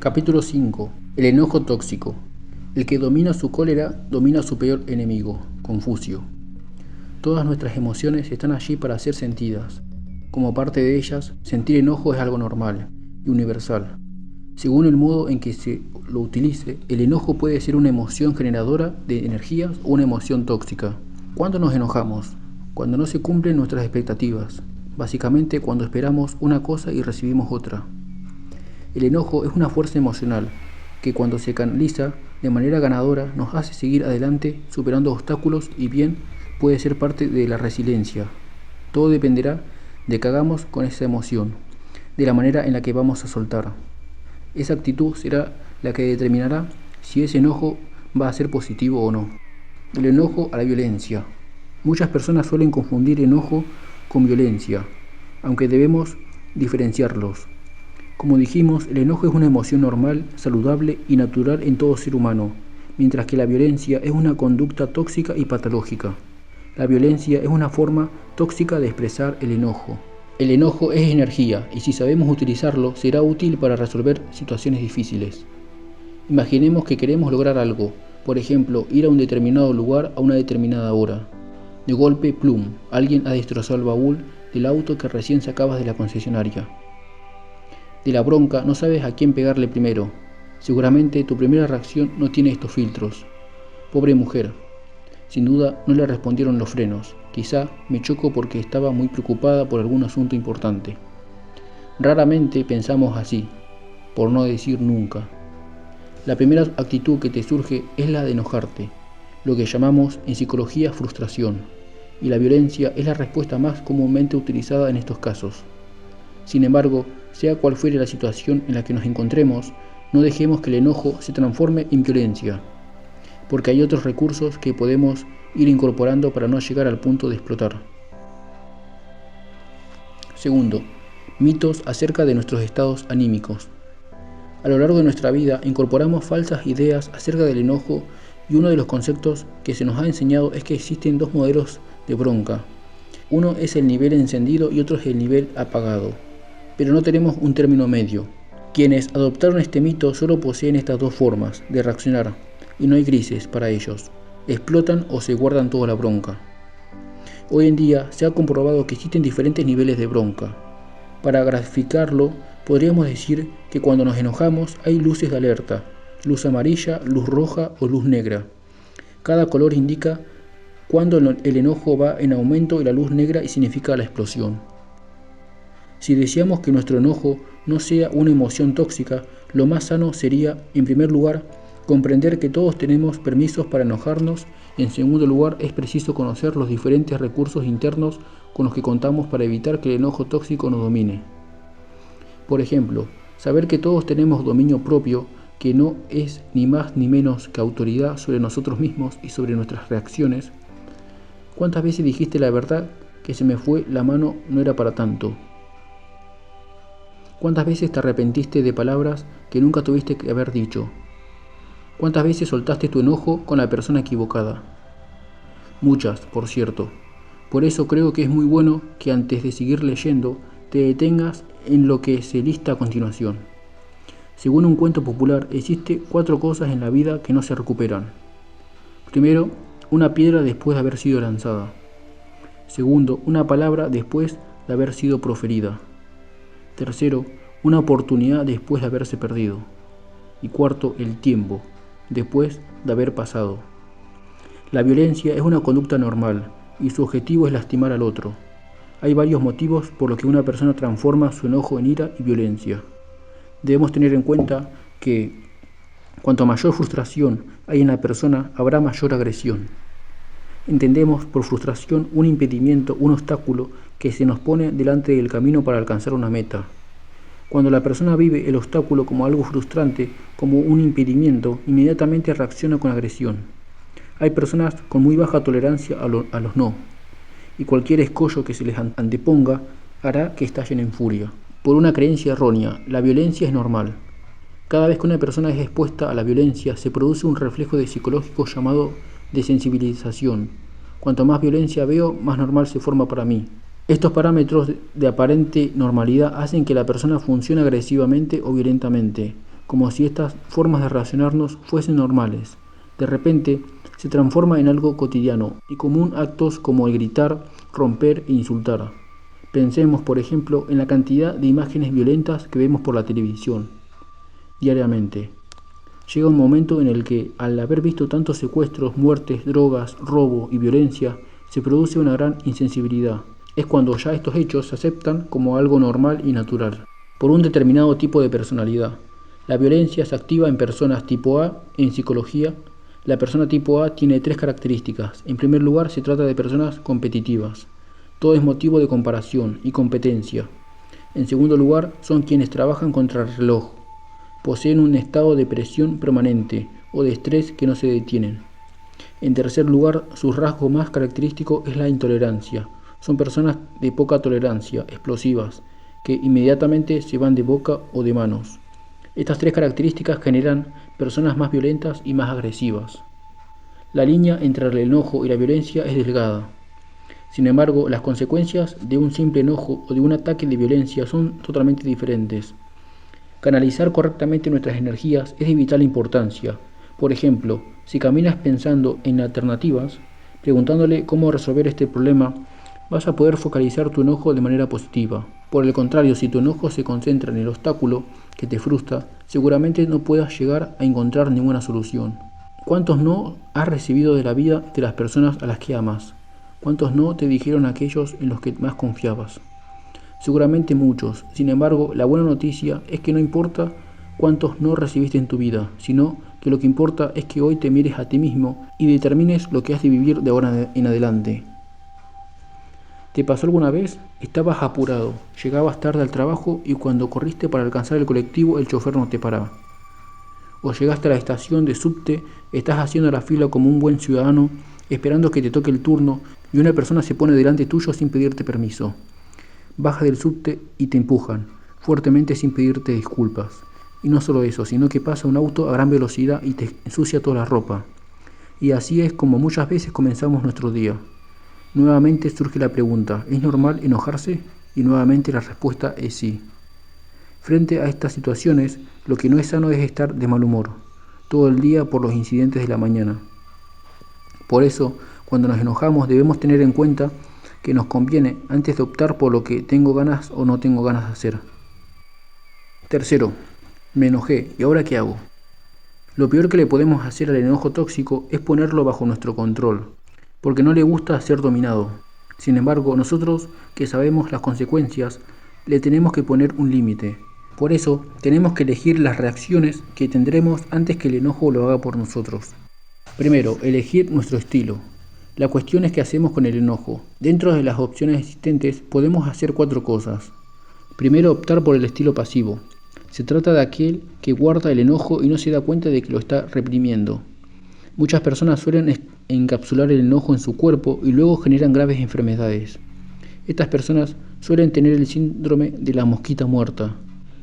Capítulo 5. El enojo tóxico. El que domina su cólera domina a su peor enemigo, Confucio. Todas nuestras emociones están allí para ser sentidas. Como parte de ellas, sentir enojo es algo normal y universal. Según el modo en que se lo utilice, el enojo puede ser una emoción generadora de energías o una emoción tóxica. ¿Cuándo nos enojamos? Cuando no se cumplen nuestras expectativas. Básicamente cuando esperamos una cosa y recibimos otra. El enojo es una fuerza emocional que cuando se canaliza de manera ganadora nos hace seguir adelante superando obstáculos y bien puede ser parte de la resiliencia. Todo dependerá de qué hagamos con esa emoción, de la manera en la que vamos a soltar. Esa actitud será la que determinará si ese enojo va a ser positivo o no. El enojo a la violencia. Muchas personas suelen confundir enojo con violencia, aunque debemos diferenciarlos. Como dijimos, el enojo es una emoción normal, saludable y natural en todo ser humano, mientras que la violencia es una conducta tóxica y patológica. La violencia es una forma tóxica de expresar el enojo. El enojo es energía y si sabemos utilizarlo será útil para resolver situaciones difíciles. Imaginemos que queremos lograr algo, por ejemplo, ir a un determinado lugar a una determinada hora. De golpe, plum, alguien ha destrozado el baúl del auto que recién sacabas de la concesionaria. De la bronca no sabes a quién pegarle primero. Seguramente tu primera reacción no tiene estos filtros. Pobre mujer. Sin duda no le respondieron los frenos. Quizá me chocó porque estaba muy preocupada por algún asunto importante. Raramente pensamos así, por no decir nunca. La primera actitud que te surge es la de enojarte, lo que llamamos en psicología frustración, y la violencia es la respuesta más comúnmente utilizada en estos casos. Sin embargo, sea cual fuere la situación en la que nos encontremos, no dejemos que el enojo se transforme en violencia, porque hay otros recursos que podemos ir incorporando para no llegar al punto de explotar. Segundo, mitos acerca de nuestros estados anímicos. A lo largo de nuestra vida incorporamos falsas ideas acerca del enojo y uno de los conceptos que se nos ha enseñado es que existen dos modelos de bronca. Uno es el nivel encendido y otro es el nivel apagado. Pero no tenemos un término medio. Quienes adoptaron este mito solo poseen estas dos formas de reaccionar, y no hay grises para ellos. Explotan o se guardan toda la bronca. Hoy en día se ha comprobado que existen diferentes niveles de bronca. Para graficarlo, podríamos decir que cuando nos enojamos hay luces de alerta, luz amarilla, luz roja o luz negra. Cada color indica cuando el enojo va en aumento y la luz negra significa la explosión. Si deseamos que nuestro enojo no sea una emoción tóxica, lo más sano sería, en primer lugar, comprender que todos tenemos permisos para enojarnos y en segundo lugar es preciso conocer los diferentes recursos internos con los que contamos para evitar que el enojo tóxico nos domine. Por ejemplo, saber que todos tenemos dominio propio, que no es ni más ni menos que autoridad sobre nosotros mismos y sobre nuestras reacciones. ¿Cuántas veces dijiste la verdad que se me fue la mano no era para tanto? ¿Cuántas veces te arrepentiste de palabras que nunca tuviste que haber dicho? ¿Cuántas veces soltaste tu enojo con la persona equivocada? Muchas, por cierto. Por eso creo que es muy bueno que antes de seguir leyendo te detengas en lo que se lista a continuación. Según un cuento popular, existen 4 cosas en la vida que no se recuperan. Primero, una piedra después de haber sido lanzada. Segundo, una palabra después de haber sido proferida. Tercero, una oportunidad después de haberse perdido. Y cuarto, el tiempo, después de haber pasado. La violencia es una conducta normal y su objetivo es lastimar al otro. Hay varios motivos por los que una persona transforma su enojo en ira y violencia. Debemos tener en cuenta que cuanto mayor frustración hay en la persona, habrá mayor agresión. Entendemos por frustración un impedimento, un obstáculo que se nos pone delante del camino para alcanzar una meta. Cuando la persona vive el obstáculo como algo frustrante, como un impedimento, inmediatamente reacciona con agresión. Hay personas con muy baja tolerancia a los no, y cualquier escollo que se les anteponga hará que estallen en furia. Por una creencia errónea, la violencia es normal. Cada vez que una persona es expuesta a la violencia, se produce un reflejo psicológico llamado desensibilización. Cuanto más violencia veo, más normal se forma para mí. Estos parámetros de aparente normalidad hacen que la persona funcione agresivamente o violentamente, como si estas formas de relacionarnos fuesen normales. De repente, se transforma en algo cotidiano y común, actos como el gritar, romper e insultar. Pensemos, por ejemplo, en la cantidad de imágenes violentas que vemos por la televisión diariamente. Llega un momento en el que, al haber visto tantos secuestros, muertes, drogas, robo y violencia, se produce una gran insensibilidad. Es cuando ya estos hechos se aceptan como algo normal y natural, por un determinado tipo de personalidad. La violencia se activa en personas tipo A. En psicología, la persona tipo A tiene 3 características. En primer lugar, se trata de personas competitivas. Todo es motivo de comparación y competencia. En segundo lugar, son quienes trabajan contra el reloj. Poseen un estado de presión permanente o de estrés que no se detienen. En tercer lugar, su rasgo más característico es la intolerancia. Son personas de poca tolerancia, explosivas, que inmediatamente se van de boca o de manos. Estas 3 características generan personas más violentas y más agresivas. La línea entre el enojo y la violencia es delgada. Sin embargo, las consecuencias de un simple enojo o de un ataque de violencia son totalmente diferentes. Canalizar correctamente nuestras energías es de vital importancia. Por ejemplo, si caminas pensando en alternativas, preguntándole cómo resolver este problema, vas a poder focalizar tu enojo de manera positiva. Por el contrario, si tu enojo se concentra en el obstáculo que te frustra, seguramente no puedas llegar a encontrar ninguna solución. ¿Cuántos no has recibido de la vida de las personas a las que amas? ¿Cuántos no te dijeron aquellos en los que más confiabas? Seguramente muchos. Sin embargo, la buena noticia es que no importa cuántos no recibiste en tu vida, sino que lo que importa es que hoy te mires a ti mismo y determines lo que has de vivir de ahora en adelante. ¿Te pasó alguna vez? Estabas apurado, llegabas tarde al trabajo y cuando corriste para alcanzar el colectivo el chofer no te paraba. O llegaste a la estación de subte, estás haciendo la fila como un buen ciudadano, esperando que te toque el turno y una persona se pone delante tuyo sin pedirte permiso. Bajas del subte y te empujan, fuertemente sin pedirte disculpas. Y no solo eso, sino que pasa un auto a gran velocidad y te ensucia toda la ropa. Y así es como muchas veces comenzamos nuestro día. Nuevamente surge la pregunta, ¿es normal enojarse? Y nuevamente la respuesta es sí. Frente a estas situaciones, lo que no es sano es estar de mal humor, todo el día por los incidentes de la mañana. Por eso, cuando nos enojamos debemos tener en cuenta que nos conviene antes de optar por lo que tengo ganas o no tengo ganas de hacer. Tercero, me enojé, ¿y ahora qué hago? Lo peor que le podemos hacer al enojo tóxico es ponerlo bajo nuestro control, porque no le gusta ser dominado. Sin embargo, nosotros que sabemos las consecuencias, le tenemos que poner un límite. Por eso, tenemos que elegir las reacciones que tendremos antes que el enojo lo haga por nosotros. Primero, elegir nuestro estilo. La cuestión es qué hacemos con el enojo. Dentro de las opciones existentes podemos hacer 4 cosas. Primero, optar por el estilo pasivo. Se trata de aquel que guarda el enojo y no se da cuenta de que lo está reprimiendo. Muchas personas suelen encapsular el enojo en su cuerpo y luego generan graves enfermedades. Estas personas suelen tener el síndrome de la mosquita muerta.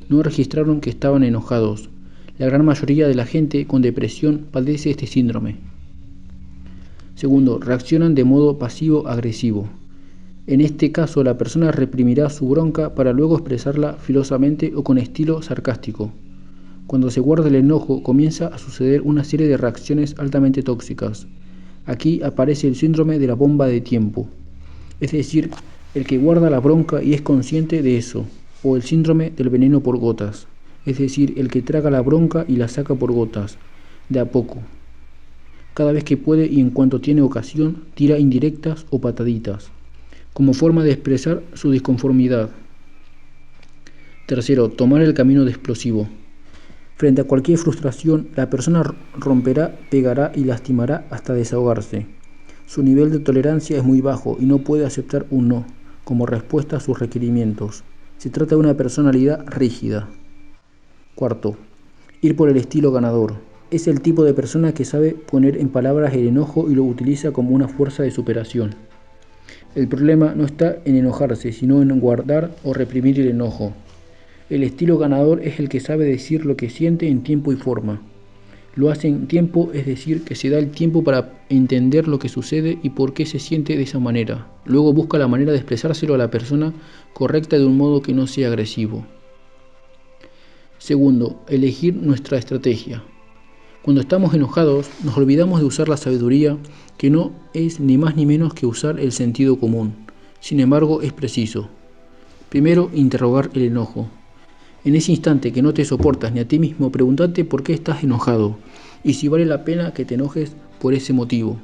No registraron que estaban enojados. La gran mayoría de la gente con depresión padece este síndrome. Segundo, reaccionan de modo pasivo-agresivo. En este caso, la persona reprimirá su bronca para luego expresarla filosamente o con estilo sarcástico. Cuando se guarda el enojo, comienza a suceder una serie de reacciones altamente tóxicas. Aquí aparece el síndrome de la bomba de tiempo, es decir, el que guarda la bronca y es consciente de eso, o el síndrome del veneno por gotas, es decir, el que traga la bronca y la saca por gotas, de a poco. Cada vez que puede y en cuanto tiene ocasión, tira indirectas o pataditas, como forma de expresar su disconformidad. Tercero, tomar el camino de explosivo. Frente a cualquier frustración, la persona romperá, pegará y lastimará hasta desahogarse. Su nivel de tolerancia es muy bajo y no puede aceptar un no como respuesta a sus requerimientos. Se trata de una personalidad rígida. Cuarto, ir por el estilo ganador. Es el tipo de persona que sabe poner en palabras el enojo y lo utiliza como una fuerza de superación. El problema no está en enojarse, sino en guardar o reprimir el enojo. El estilo ganador es el que sabe decir lo que siente en tiempo y forma. Lo hace en tiempo, es decir, que se da el tiempo para entender lo que sucede y por qué se siente de esa manera. Luego busca la manera de expresárselo a la persona correcta de un modo que no sea agresivo. Segundo, elegir nuestra estrategia. Cuando estamos enojados, nos olvidamos de usar la sabiduría, que no es ni más ni menos que usar el sentido común. Sin embargo, es preciso. Primero, interrogar el enojo. En ese instante que no te soportas ni a ti mismo, pregúntate por qué estás enojado y si vale la pena que te enojes por ese motivo.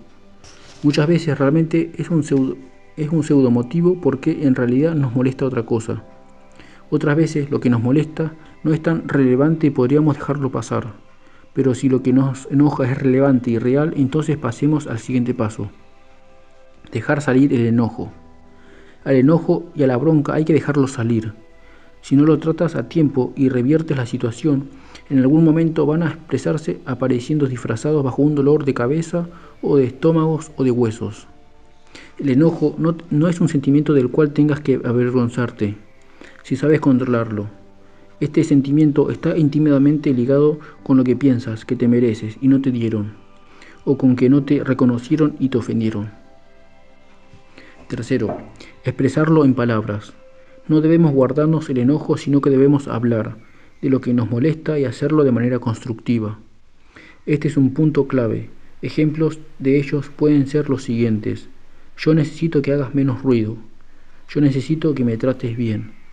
Muchas veces realmente es un pseudo motivo porque en realidad nos molesta otra cosa. Otras veces lo que nos molesta no es tan relevante y podríamos dejarlo pasar. Pero si lo que nos enoja es relevante y real, entonces pasemos al siguiente paso. Dejar salir el enojo. Al enojo y a la bronca hay que dejarlo salir. Si no lo tratas a tiempo y reviertes la situación, en algún momento van a expresarse apareciendo disfrazados bajo un dolor de cabeza o de estómagos o de huesos. El enojo no es un sentimiento del cual tengas que avergonzarte, si sabes controlarlo. Este sentimiento está íntimamente ligado con lo que piensas que te mereces y no te dieron, o con que no te reconocieron y te ofendieron. Tercero, expresarlo en palabras. No debemos guardarnos el enojo, sino que debemos hablar de lo que nos molesta y hacerlo de manera constructiva. Este es un punto clave. Ejemplos de ellos pueden ser los siguientes. Yo necesito que hagas menos ruido. Yo necesito que me trates bien.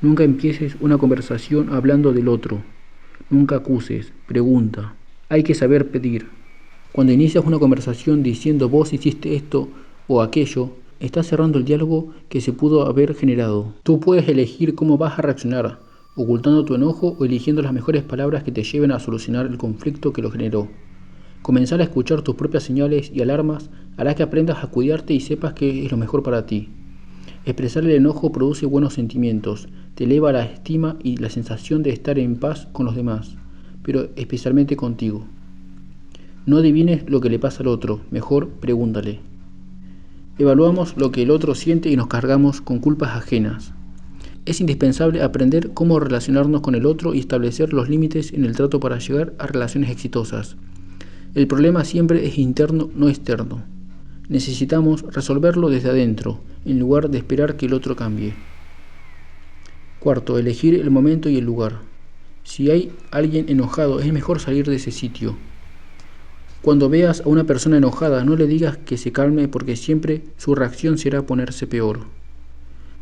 Nunca empieces una conversación hablando del otro. Nunca acuses, pregunta. Hay que saber pedir. Cuando inicias una conversación diciendo vos hiciste esto o aquello, estás cerrando el diálogo que se pudo haber generado. Tú puedes elegir cómo vas a reaccionar, ocultando tu enojo o eligiendo las mejores palabras que te lleven a solucionar el conflicto que lo generó. Comenzar a escuchar tus propias señales y alarmas hará que aprendas a cuidarte y sepas que es lo mejor para ti. Expresar el enojo produce buenos sentimientos, te eleva la estima y la sensación de estar en paz con los demás, pero especialmente contigo. No adivines lo que le pasa al otro, mejor pregúntale. Evaluamos lo que el otro siente y nos cargamos con culpas ajenas. Es indispensable aprender cómo relacionarnos con el otro y establecer los límites en el trato para llegar a relaciones exitosas. El problema siempre es interno, no externo. Necesitamos resolverlo desde adentro, en lugar de esperar que el otro cambie. Cuarto, elegir el momento y el lugar. Si hay alguien enojado, es mejor salir de ese sitio. Cuando veas a una persona enojada, no le digas que se calme porque siempre su reacción será ponerse peor.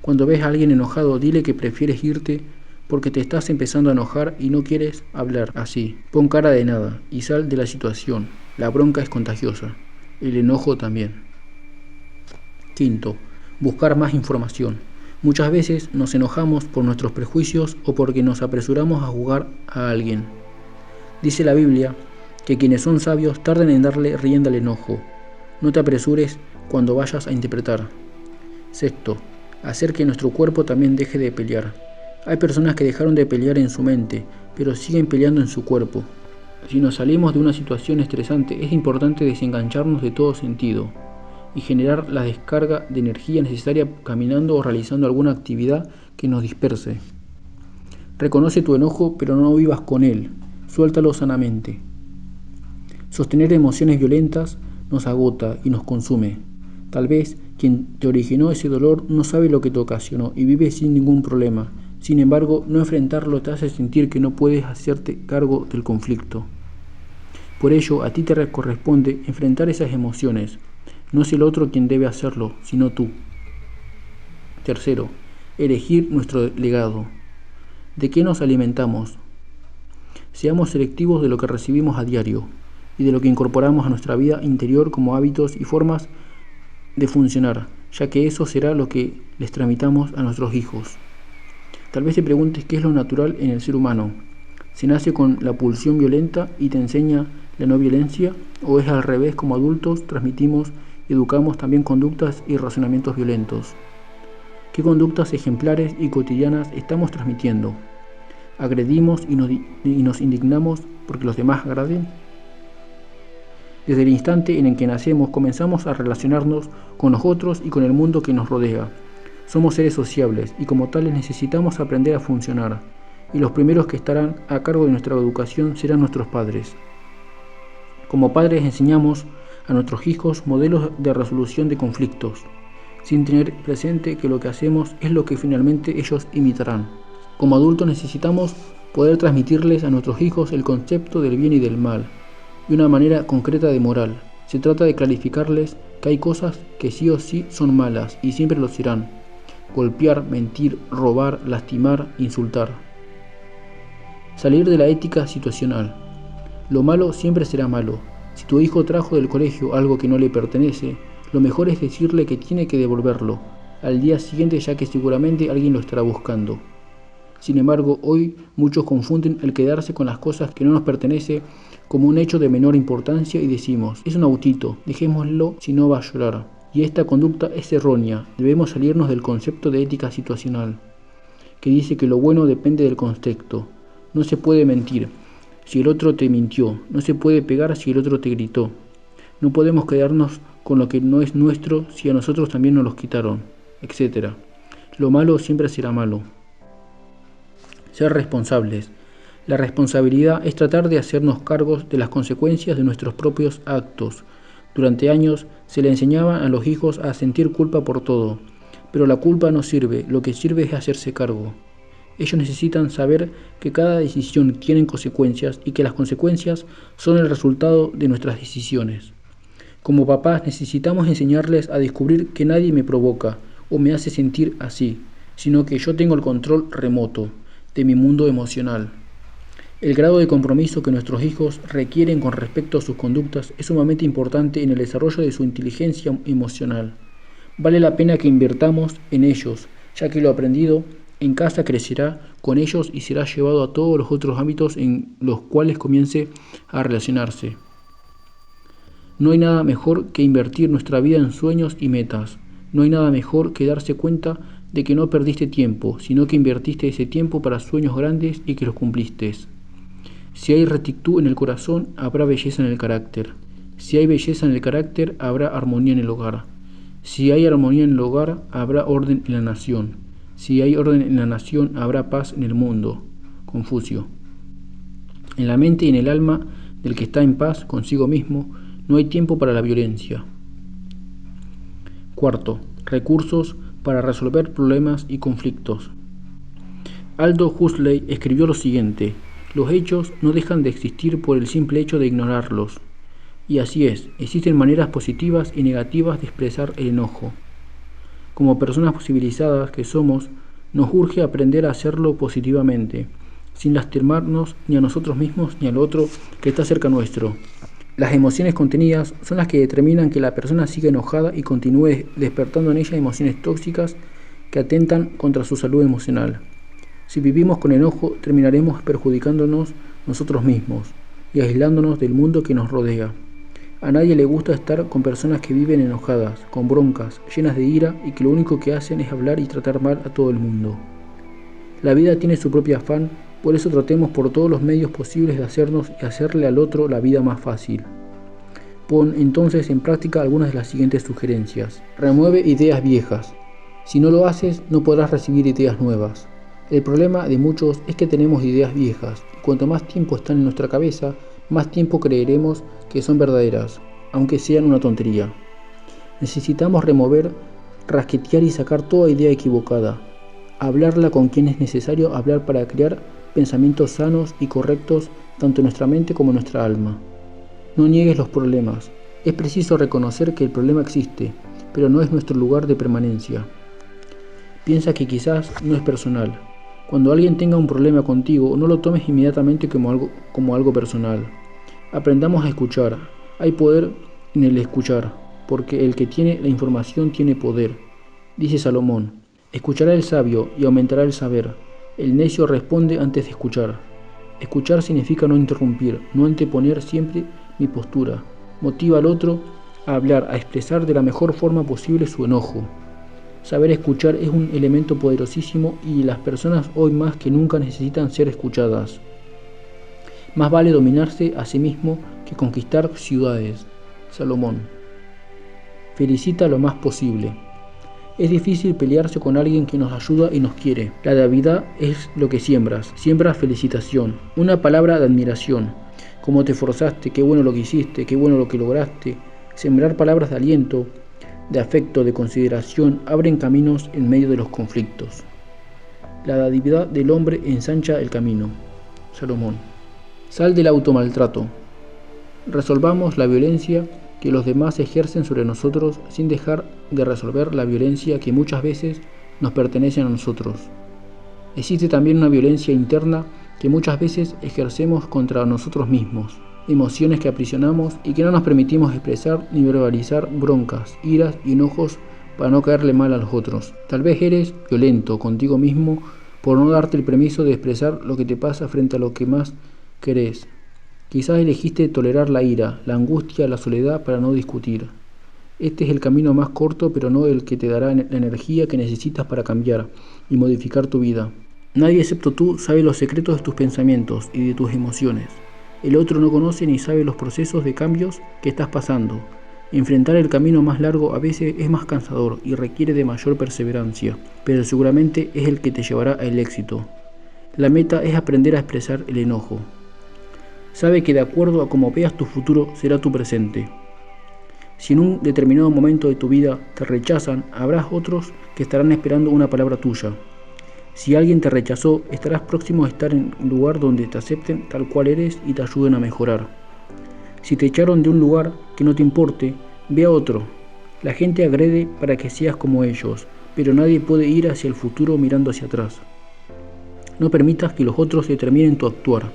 Cuando ves a alguien enojado, dile que prefieres irte porque te estás empezando a enojar y no quieres hablar así. Pon cara de nada y sal de la situación. La bronca es contagiosa. El enojo también. Quinto, buscar más información. Muchas veces nos enojamos por nuestros prejuicios o porque nos apresuramos a juzgar a alguien. Dice la Biblia que quienes son sabios tardan en darle rienda al enojo. No te apresures cuando vayas a interpretar. Sexto, hacer que nuestro cuerpo también deje de pelear. Hay personas que dejaron de pelear en su mente, pero siguen peleando en su cuerpo. Si nos salimos de una situación estresante, es importante desengancharnos de todo sentido y generar la descarga de energía necesaria caminando o realizando alguna actividad que nos disperse. Reconoce tu enojo, pero no vivas con él. Suéltalo sanamente. Sostener emociones violentas nos agota y nos consume. Tal vez quien te originó ese dolor no sabe lo que te ocasionó y vive sin ningún problema. Sin embargo, no enfrentarlo te hace sentir que no puedes hacerte cargo del conflicto. Por ello, a ti te corresponde enfrentar esas emociones. No es el otro quien debe hacerlo, sino tú. Tercero, elegir nuestro legado. ¿De qué nos alimentamos? Seamos selectivos de lo que recibimos a diario y de lo que incorporamos a nuestra vida interior como hábitos y formas de funcionar, ya que eso será lo que les tramitamos a nuestros hijos. Tal vez te preguntes qué es lo natural en el ser humano. ¿Se nace con la pulsión violenta y te enseña la no violencia? ¿O es al revés, como adultos transmitimos y educamos también conductas y razonamientos violentos? ¿Qué conductas ejemplares y cotidianas estamos transmitiendo? ¿Agredimos y nos indignamos porque los demás agraden? Desde el instante en el que nacemos comenzamos a relacionarnos con los otros y con el mundo que nos rodea. Somos seres sociables y como tales necesitamos aprender a funcionar, y los primeros que estarán a cargo de nuestra educación serán nuestros padres. Como padres enseñamos a nuestros hijos modelos de resolución de conflictos, sin tener presente que lo que hacemos es lo que finalmente ellos imitarán. Como adultos necesitamos poder transmitirles a nuestros hijos el concepto del bien y del mal, y una manera concreta de moral. Se trata de clarificarles que hay cosas que sí o sí son malas y siempre lo serán: golpear, mentir, robar, lastimar, insultar. Salir de la ética situacional. Lo malo siempre será malo. Si tu hijo trajo del colegio algo que no le pertenece, lo mejor es decirle que tiene que devolverlo al día siguiente, ya que seguramente alguien lo estará buscando. Sin embargo, hoy muchos confunden el quedarse con las cosas que no nos pertenecen como un hecho de menor importancia y decimos: es un autito, dejémoslo si no va a llorar. Y esta conducta es errónea. Debemos salirnos del concepto de ética situacional, que dice que lo bueno depende del contexto. No se puede mentir si el otro te mintió, no se puede pegar si el otro te gritó. No podemos quedarnos con lo que no es nuestro si a nosotros también nos los quitaron, etc. Lo malo siempre será malo. Ser responsables. La responsabilidad es tratar de hacernos cargos de las consecuencias de nuestros propios actos. Durante años se le enseñaba a los hijos a sentir culpa por todo, pero la culpa no sirve, lo que sirve es hacerse cargo. Ellos necesitan saber que cada decisión tiene consecuencias y que las consecuencias son el resultado de nuestras decisiones. Como papás necesitamos enseñarles a descubrir que nadie me provoca o me hace sentir así, sino que yo tengo el control remoto de mi mundo emocional. El grado de compromiso que nuestros hijos requieren con respecto a sus conductas es sumamente importante en el desarrollo de su inteligencia emocional. Vale la pena que invirtamos en ellos, ya que lo aprendido en casa crecerá con ellos y será llevado a todos los otros ámbitos en los cuales comience a relacionarse. No hay nada mejor que invertir nuestra vida en sueños y metas. No hay nada mejor que darse cuenta de que no perdiste tiempo, sino que invertiste ese tiempo para sueños grandes y que los cumpliste. Si hay rectitud en el corazón, habrá belleza en el carácter. Si hay belleza en el carácter, habrá armonía en el hogar. Si hay armonía en el hogar, habrá orden en la nación. Si hay orden en la nación, habrá paz en el mundo. Confucio. En la mente y en el alma del que está en paz consigo mismo, no hay tiempo para la violencia. Cuarto, recursos para resolver problemas y conflictos. Aldous Huxley escribió lo siguiente: los hechos no dejan de existir por el simple hecho de ignorarlos. Y así es, existen maneras positivas y negativas de expresar el enojo. Como personas civilizadas que somos, nos urge aprender a hacerlo positivamente, sin lastimarnos ni a nosotros mismos ni al otro que está cerca nuestro. Las emociones contenidas son las que determinan que la persona siga enojada y continúe despertando en ella emociones tóxicas que atentan contra su salud emocional. Si vivimos con enojo, terminaremos perjudicándonos nosotros mismos y aislándonos del mundo que nos rodea. A nadie le gusta estar con personas que viven enojadas, con broncas, llenas de ira y que lo único que hacen es hablar y tratar mal a todo el mundo. La vida tiene su propio afán, por eso tratemos por todos los medios posibles de hacernos y hacerle al otro la vida más fácil. Pon entonces en práctica algunas de las siguientes sugerencias. Remueve ideas viejas. Si no lo haces, no podrás recibir ideas nuevas. El problema de muchos es que tenemos ideas viejas, y cuanto más tiempo están en nuestra cabeza, más tiempo creeremos que son verdaderas, aunque sean una tontería. Necesitamos remover, rasquetear y sacar toda idea equivocada. Hablarla con quien es necesario hablar para crear pensamientos sanos y correctos tanto en nuestra mente como en nuestra alma. No niegues los problemas. Es preciso reconocer que el problema existe, pero no es nuestro lugar de permanencia. Piensa que quizás no es personal. Cuando alguien tenga un problema contigo, no lo tomes inmediatamente como algo personal. Aprendamos a escuchar. Hay poder en el escuchar, porque el que tiene la información tiene poder. Dice Salomón: escuchará el sabio y aumentará el saber. El necio responde antes de escuchar. Escuchar significa no interrumpir, no anteponer siempre mi postura. Motiva al otro a hablar, a expresar de la mejor forma posible su enojo. Saber escuchar es un elemento poderosísimo y las personas hoy más que nunca necesitan ser escuchadas. Más vale dominarse a sí mismo que conquistar ciudades. Salomón. Felicita lo más posible. Es difícil pelearse con alguien que nos ayuda y nos quiere. La Navidad es lo que siembras. Siembras felicitación, una palabra de admiración. Cómo te esforzaste, qué bueno lo que hiciste, qué bueno lo que lograste. Sembrar palabras de aliento, de afecto, de consideración, abren caminos en medio de los conflictos. La dadividad del hombre ensancha el camino. Salomón. Sal del automaltrato. Resolvamos la violencia que los demás ejercen sobre nosotros sin dejar de resolver la violencia que muchas veces nos pertenece a nosotros. Existe también una violencia interna que muchas veces ejercemos contra nosotros mismos, emociones que aprisionamos y que no nos permitimos expresar ni verbalizar broncas, iras y enojos para no caerle mal a los otros. Tal vez eres violento contigo mismo por no darte el permiso de expresar lo que te pasa frente a lo que más querés. Quizás elegiste tolerar la ira, la angustia, la soledad para no discutir. Este es el camino más corto, pero no el que te dará la energía que necesitas para cambiar y modificar tu vida. Nadie excepto tú sabe los secretos de tus pensamientos y de tus emociones. El otro no conoce ni sabe los procesos de cambios que estás pasando. Enfrentar el camino más largo a veces es más cansador y requiere de mayor perseverancia, pero seguramente es el que te llevará al éxito. La meta es aprender a expresar el enojo. Sabe que de acuerdo a cómo veas tu futuro será tu presente. Si en un determinado momento de tu vida te rechazan, habrá otros que estarán esperando una palabra tuya. Si alguien te rechazó, estarás próximo a estar en un lugar donde te acepten tal cual eres y te ayuden a mejorar. Si te echaron de un lugar que no te importe, ve a otro. La gente agrede para que seas como ellos, pero nadie puede ir hacia el futuro mirando hacia atrás. No permitas que los otros determinen tu actuar.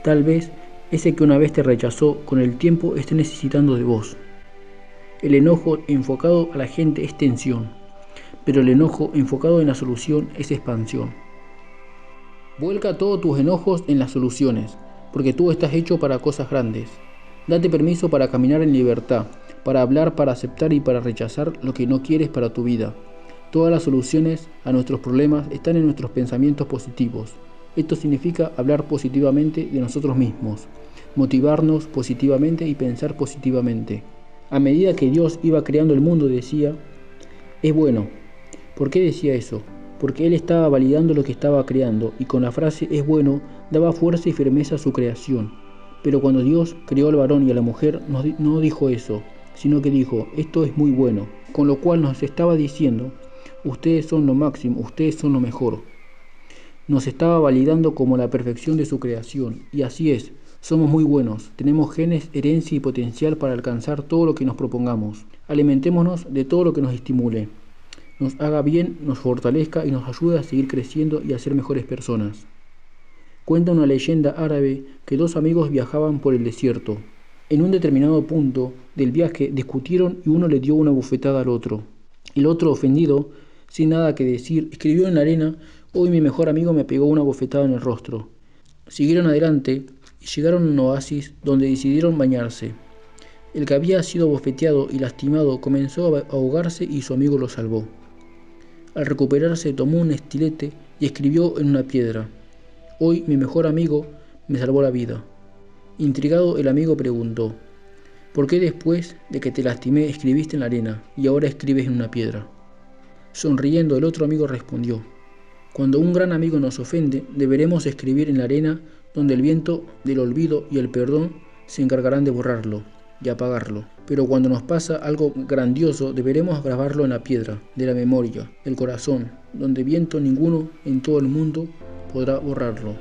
Tal vez ese que una vez te rechazó con el tiempo esté necesitando de vos. El enojo enfocado a la gente es tensión, pero el enojo enfocado en la solución es expansión. Vuelca todos tus enojos en las soluciones, porque tú estás hecho para cosas grandes. Date permiso para caminar en libertad, para hablar, para aceptar y para rechazar lo que no quieres para tu vida. Todas las soluciones a nuestros problemas están en nuestros pensamientos positivos. Esto significa hablar positivamente de nosotros mismos, motivarnos positivamente y pensar positivamente. A medida que Dios iba creando el mundo decía, es bueno. ¿Por qué decía eso? Porque Él estaba validando lo que estaba creando y con la frase es bueno daba fuerza y firmeza a su creación. Pero cuando Dios creó al varón y a la mujer no dijo eso, sino que dijo, esto es muy bueno, con lo cual nos estaba diciendo, ustedes son lo máximo, ustedes son lo mejor. Nos estaba validando como la perfección de su creación, y así es, somos muy buenos, tenemos genes, herencia y potencial para alcanzar todo lo que nos propongamos. Alimentémonos de todo lo que nos estimule, nos haga bien, nos fortalezca y nos ayude a seguir creciendo y a ser mejores personas. Cuenta una leyenda árabe que dos amigos viajaban por el desierto. En un determinado punto del viaje discutieron y uno le dio una bofetada al otro. El otro, ofendido, sin nada que decir, escribió en la arena, hoy mi mejor amigo me pegó una bofetada en el rostro. Siguieron adelante y llegaron a un oasis donde decidieron bañarse. El que había sido bofeteado y lastimado comenzó a ahogarse y su amigo lo salvó. Al recuperarse tomó un estilete y escribió en una piedra, hoy mi mejor amigo me salvó la vida. Intrigado el amigo preguntó, ¿por qué después de que te lastimé escribiste en la arena y ahora escribes en una piedra? Sonriendo el otro amigo respondió, cuando un gran amigo nos ofende, deberemos escribir en la arena donde el viento del olvido y el perdón se encargarán de borrarlo y apagarlo. Pero cuando nos pasa algo grandioso, deberemos grabarlo en la piedra de la memoria, del corazón, donde viento ninguno en todo el mundo podrá borrarlo.